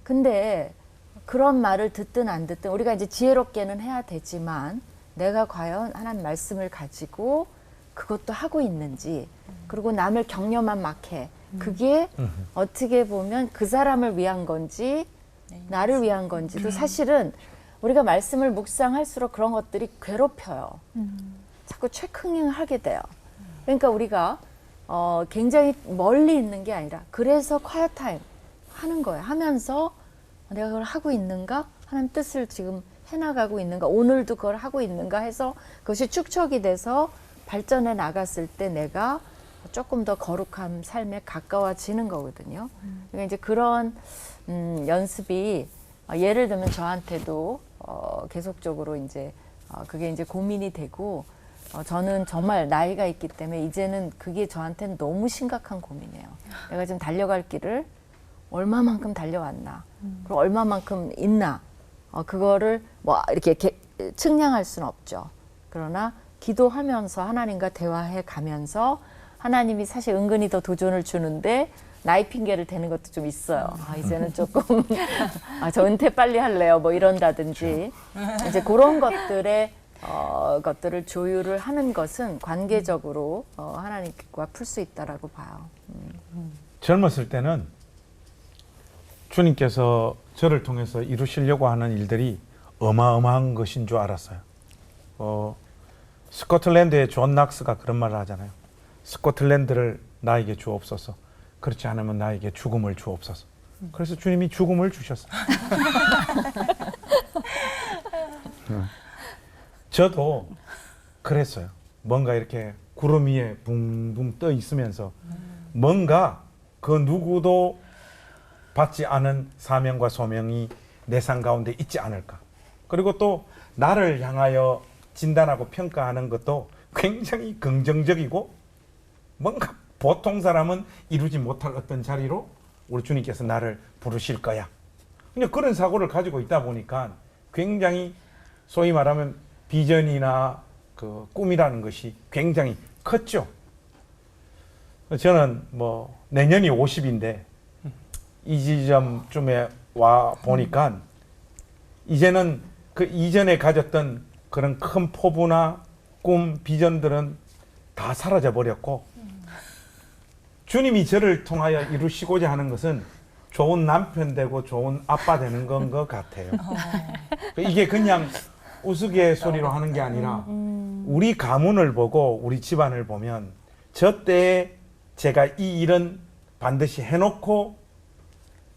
근데 그런 말을 듣든 안 듣든 우리가 이제 지혜롭게는 해야 되지만 내가 과연 하나님 말씀을 가지고 그것도 하고 있는지, 그리고 남을 격려만 막 해. 그게 어떻게 보면 그 사람을 위한 건지 나를 위한 건지도 사실은 우리가 말씀을 묵상할수록 그런 것들이 괴롭혀요. 자꾸 체크잉을 하게 돼요. 그러니까 우리가 굉장히 멀리 있는 게 아니라 그래서 quiet 타임 하는 거예요. 하면서 내가 그걸 하고 있는가? 하나님 뜻을 지금 해나가고 있는가? 오늘도 그걸 하고 있는가? 해서 그것이 축적이 돼서 발전해 나갔을 때 내가 조금 더 거룩한 삶에 가까워지는 거거든요. 그러니까 이제 그런 연습이 예를 들면 저한테도 계속적으로 이제 그게 이제 고민이 되고 저는 정말 나이가 있기 때문에 이제는 그게 저한테는 너무 심각한 고민이에요. 내가 지금 달려갈 길을 얼마만큼 달려왔나, 그리고 얼마만큼 있나, 그거를 뭐 이렇게 측량할 수는 없죠. 그러나 기도하면서 하나님과 대화해 가면서 하나님이 사실 은근히 더 도전을 주는데 나이 핑계를 대는 것도 좀 있어요. 이제는 조금 저 은퇴 빨리 할래요. 뭐 이런다든지 이제 그런 것들을 조율을 하는 것은 관계적으로 하나님과 풀 수 있다라고 봐요. 젊었을 때는 주님께서 저를 통해서 이루시려고 하는 일들이 어마어마한 것인 줄 알았어요. 스코틀랜드의 존 낙스가 그런 말을 하잖아요. 스코틀랜드를 나에게 주옵소서. 그렇지 않으면 나에게 죽음을 주옵소서. 그래서 주님이 죽음을 주셨어요. 저도 그랬어요. 뭔가 이렇게 구름 위에 붕붕 떠 있으면서 뭔가 그 누구도 받지 않은 사명과 소명이 내 삶 가운데 있지 않을까. 그리고 또 나를 향하여 진단하고 평가하는 것도 굉장히 긍정적이고 뭔가 보통 사람은 이루지 못할 어떤 자리로 우리 주님께서 나를 부르실 거야. 그냥 그런 사고를 가지고 있다 보니까 굉장히 소위 말하면 비전이나 그 꿈이라는 것이 굉장히 컸죠. 저는 뭐 내년이 50인데 이 지점쯤에 와 보니까 이제는 그 이전에 가졌던 그런 큰 포부나 꿈, 비전들은 다 사라져 버렸고 주님이 저를 통하여 이루시고자 하는 것은 좋은 남편 되고 좋은 아빠 되는 건 것 같아요. 이게 그냥 우스갯소리로 하는 게 아니라 우리 가문을 보고 우리 집안을 보면 저 때에 제가 이 일은 반드시 해놓고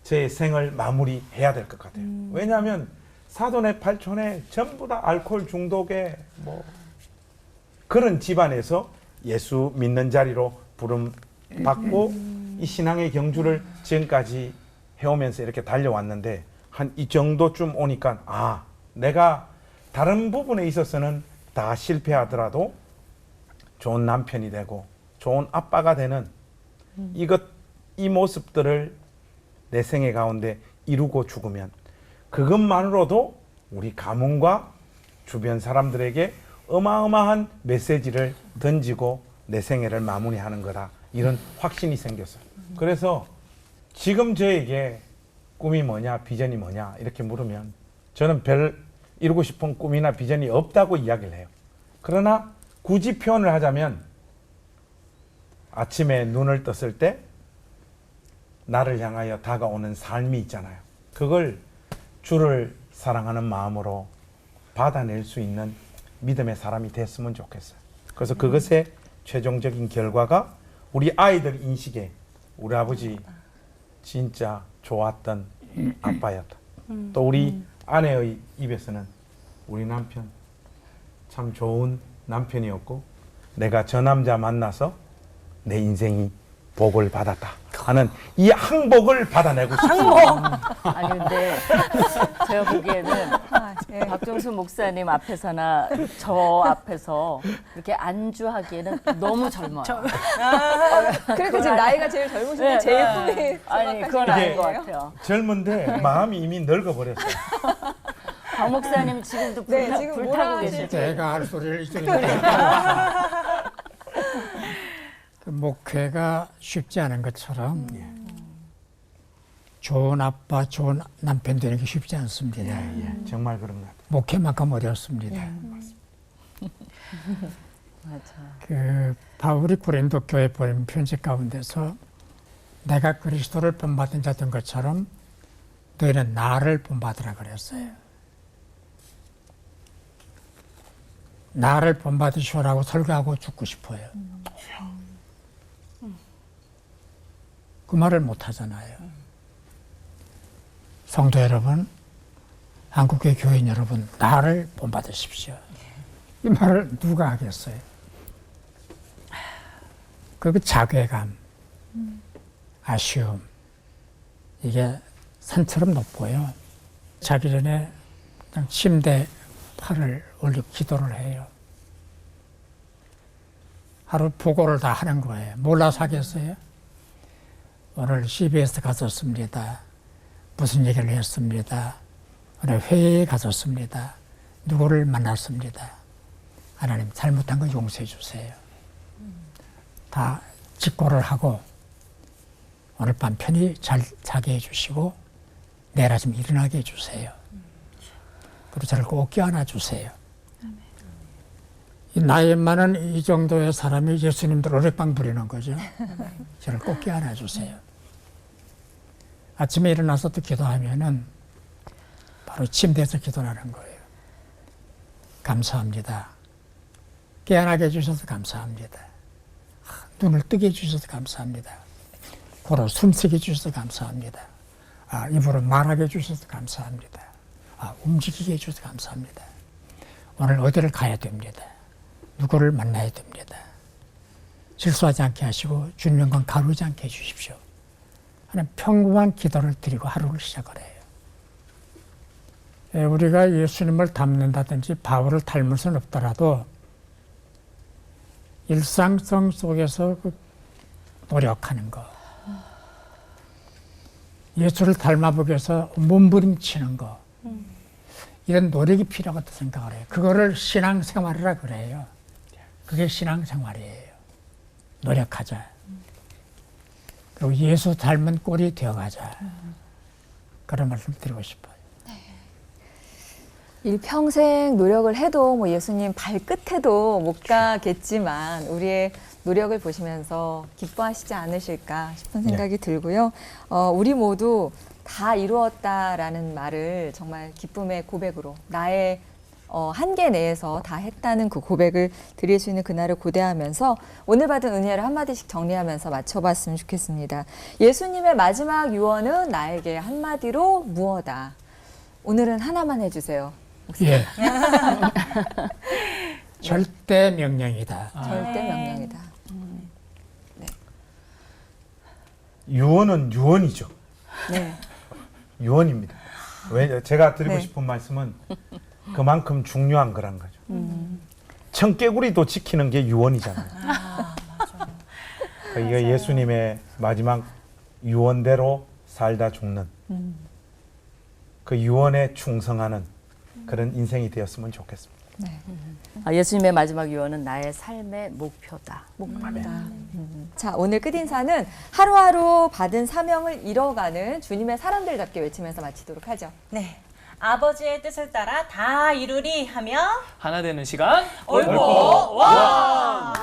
제 생을 마무리해야 될 것 같아요. 왜냐하면 사돈의 팔촌에 전부 다 알코올 중독에 뭐 그런 집안에서 예수 믿는 자리로 부름 받고 이 신앙의 경주를 지금까지 해오면서 이렇게 달려왔는데 한 이 정도쯤 오니까 내가 다른 부분에 있어서는 다 실패하더라도 좋은 남편이 되고 좋은 아빠가 되는 이 모습들을 내 생애 가운데 이루고 죽으면 그것만으로도 우리 가문과 주변 사람들에게 어마어마한 메시지를 던지고 내 생애를 마무리하는 거다. 이런 확신이 생겼어요. 그래서 지금 저에게 꿈이 뭐냐, 비전이 뭐냐 이렇게 물으면 저는 별 이루고 싶은 꿈이나 비전이 없다고 이야기를 해요. 그러나 굳이 표현을 하자면 아침에 눈을 떴을 때 나를 향하여 다가오는 삶이 있잖아요. 그걸 주를 사랑하는 마음으로 받아낼 수 있는 믿음의 사람이 됐으면 좋겠어요. 그래서 그것의 최종적인 결과가 우리 아이들 인식에 우리 아버지 진짜 좋았던 아빠였다. 또 우리 아내의 입에서는 우리 남편 참 좋은 남편이었고 내가 저 남자 만나서 내 인생이 복을 받았다 하는 이 항복을 받아내고 싶습니다. 아니 근데 제가 보기에는 네. 박종수 목사님 앞에서나 저 앞에서 이렇게 안주하기에는 너무 젊어요. 그래도 지금 나이가 제일 젊으신데 네, 제일 네. 꿈이 아니 그건 생각하시는 아닌 것 거예요? 같아요. 젊은데 마음이 이미 늙어버렸어요. 박 목사님 지금도 네, 지금 뭐라 불타고 하실지. 계실 제가 할 소리를 이쪽에 그 목회가 쉽지 않은 것처럼 좋은 아빠, 좋은 남편 되는 게 쉽지 않습니다. 예, 정말 그런 것 같아요. 목회만큼 어렵습니다. 맞아. 그 바울이 고린도 교회 보낸 편지 가운데서 내가 그리스도를 본받은 자 된 것처럼 너희는 나를 본받으라 그랬어요. 나를 본받으시오라고 설교하고 죽고 싶어요. 그 말을 못 하잖아요. 성도 여러분, 한국의 교인 여러분, 나를 본받으십시오. 이 말을 누가 하겠어요? 그 자괴감, 아쉬움, 이게 산처럼 높고요. 자기 전에 그냥 침대 팔을 올리고 기도를 해요. 하루 보고를 다 하는 거예요. 몰라서 하겠어요? 오늘 CBS 갔었습니다. 무슨 얘기를 했습니다. 오늘 회의에 갔었습니다. 누구를 만났습니다. 하나님 잘못한 거 용서해 주세요. 다 직고를 하고 오늘 밤 편히 잘 자게 해주시고 내일 아침 일어나게 해주세요. 그리고 저를 꼭 껴안아 주세요. 이 나이 많은 이 정도의 사람이 예수님들 오랫밤 부리는 거죠. 저를 꼭 껴안아 주세요. 아침에 일어나서 또 기도하면은 바로 침대에서 기도하는 거예요. 감사합니다. 깨어나게 해주셔서 감사합니다. 눈을 뜨게 해주셔서 감사합니다. 코로 숨쉬게 해주셔서 감사합니다. 입으로 말하게 해주셔서 감사합니다. 움직이게 해주셔서 감사합니다. 오늘 어디를 가야 됩니다. 누구를 만나야 됩니다. 실수하지 않게 하시고 주님의 건 가루지 않게 해주십시오. 하는 평범한 기도를 드리고 하루를 시작을 해요. 우리가 예수님을 닮는다든지 바울을 닮을 수는 없더라도 일상성 속에서 그 노력하는 거, 예수를 닮아보기 위해서 몸부림치는 거, 이런 노력이 필요하다고 생각을 해요. 그거를 신앙생활이라 그래요. 그게 신앙생활이에요. 노력하자. 그리고 예수 닮은 꼴이 되어가자. 그런 말씀 드리고 싶어요. 일평생 노력을 해도 뭐 예수님 발끝에도 못 가겠지만 우리의 노력을 보시면서 기뻐하시지 않으실까 싶은 생각이 들고요. 우리 모두 다 이루었다라는 말을 정말 기쁨의 고백으로 나의 한계 내에서 다 했다는 그 고백을 드릴 수 있는 그날을 고대하면서 오늘 받은 은혜를 한마디씩 정리하면서 맞춰봤으면 좋겠습니다. 예수님의 마지막 유언은 나에게 한마디로 무엇이다. 오늘은 하나만 해주세요. 예. 절대 명령이다. 절대 명령이다. 유언은 유언이죠. 네. 유언입니다. 왜 제가 드리고 네. 싶은 말씀은 그만큼 중요한 거란 거죠. 청개구리도 지키는 게 유언이잖아요. 그러니까 이게 예수님의 마지막 유언대로 살다 죽는 그 유언에 충성하는 그런 인생이 되었으면 좋겠습니다. 예수님의 마지막 유언은 나의 삶의 목표다. 자, 오늘 끝인사는 하루하루 받은 사명을 이뤄가는 주님의 사람들답게 외치면서 마치도록 하죠. 네. 아버지의 뜻을 따라 다 이루리 하며 하나 되는 시간 옳고 원!